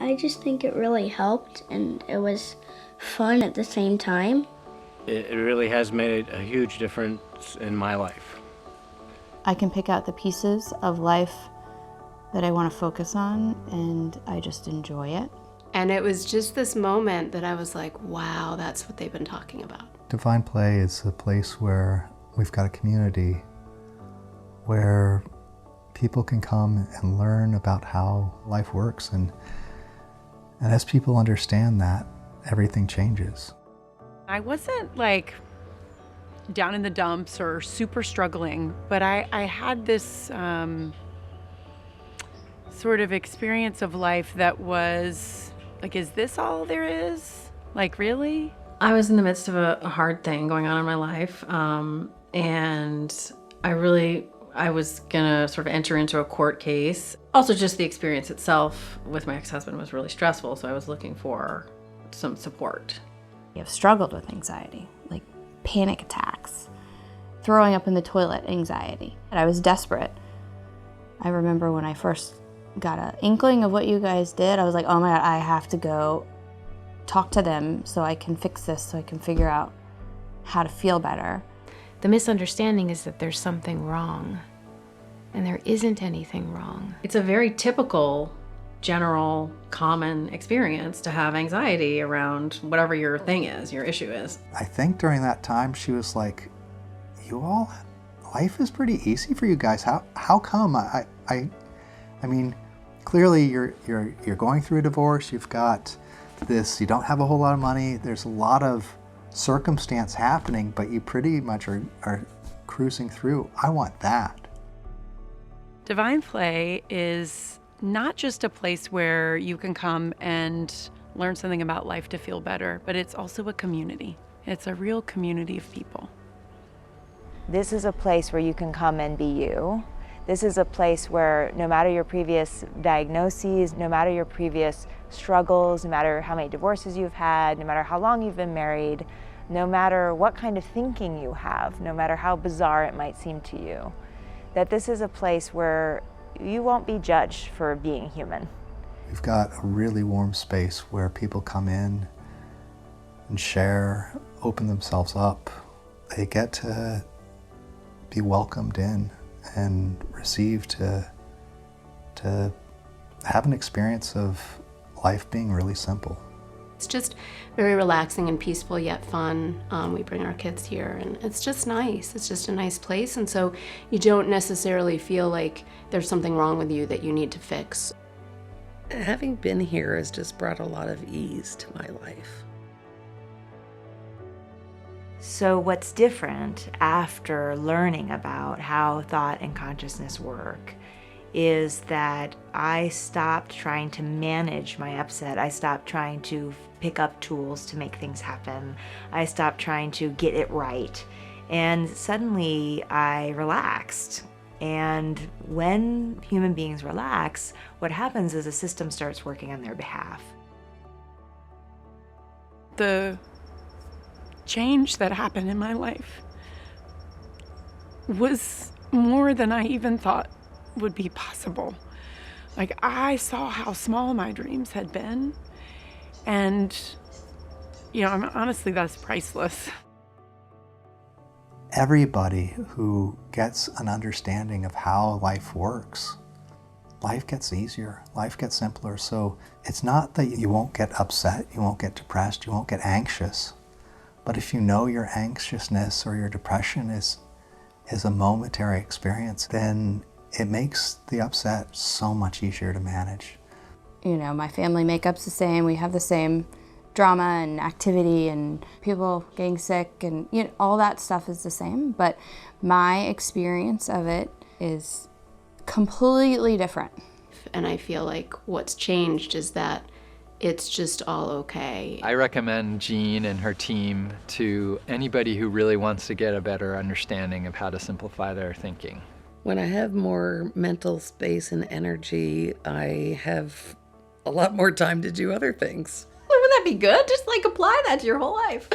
I just think it really helped, and it was fun at the same time. It really has made a huge difference in my life. I can pick out the pieces of life that I want to focus on, and I just enjoy it. And it was just this moment that I was like, wow, that's what they've been talking about. Divine Play is a place where we've got a community where people can come and learn about how life works. And as people understand that, everything changes. I wasn't like down in the dumps or super struggling, but I had this sort of experience of life that was like, is this all there is? Like, really? I was in the midst of a hard thing going on in my life, and I was gonna sort of enter into a court case. Also, just the experience itself with my ex-husband was really stressful, so I was looking for some support. I've struggled with anxiety, like panic attacks, throwing up in the toilet anxiety. And I was desperate. I remember when I first got an inkling of what you guys did, I was like, oh my God, I have to go talk to them so I can fix this, so I can figure out how to feel better. The misunderstanding is that there's something wrong, and there isn't anything wrong. It's a very typical, general, common experience to have anxiety around whatever your thing is, your issue is. I think during that time she was like, you all, life is pretty easy for you guys. How come? I mean, clearly you're going through a divorce, you've got this, you don't have a whole lot of money, there's a lot of circumstance happening, but you pretty much are cruising through. I want that. Divine Play is not just a place where you can come and learn something about life to feel better, but it's also a community. It's a real community of people. This is a place where you can come and be you. This is a place where no matter your previous diagnoses, no matter your previous struggles, no matter how many divorces you've had, no matter how long you've been married, no matter what kind of thinking you have, no matter how bizarre it might seem to you, that this is a place where you won't be judged for being human. We've got a really warm space where people come in and share, open themselves up. They get to be welcomed in and received to have an experience of life being really simple. It's just very relaxing and peaceful yet fun. We bring our kids here and it's just nice. It's just a nice place, and so you don't necessarily feel like there's something wrong with you that you need to fix. Having been here has just brought a lot of ease to my life. So what's different after learning about how thought and consciousness work is that I stopped trying to manage my upset. I stopped trying to pick up tools to make things happen. I stopped trying to get it right. And suddenly I relaxed. And when human beings relax, what happens is the system starts working on their behalf. The change that happened in my life was more than I even thought would be possible. Like, I saw how small my dreams had been, and honestly, that's priceless. Everybody who gets an understanding of how life works, life gets easier, life gets simpler. So it's not that you won't get upset, you won't get depressed, you won't get anxious. But if you know your anxiousness or your depression is a momentary experience, then it makes the upset so much easier to manage. You know, my family makeup's the same. We have the same drama and activity and people getting sick and all that stuff is the same. But my experience of it is completely different. And I feel like what's changed is that it's just all okay. I recommend Jean and her team to anybody who really wants to get a better understanding of how to simplify their thinking. When I have more mental space and energy, I have a lot more time to do other things. Wouldn't that be good? Just apply that to your whole life.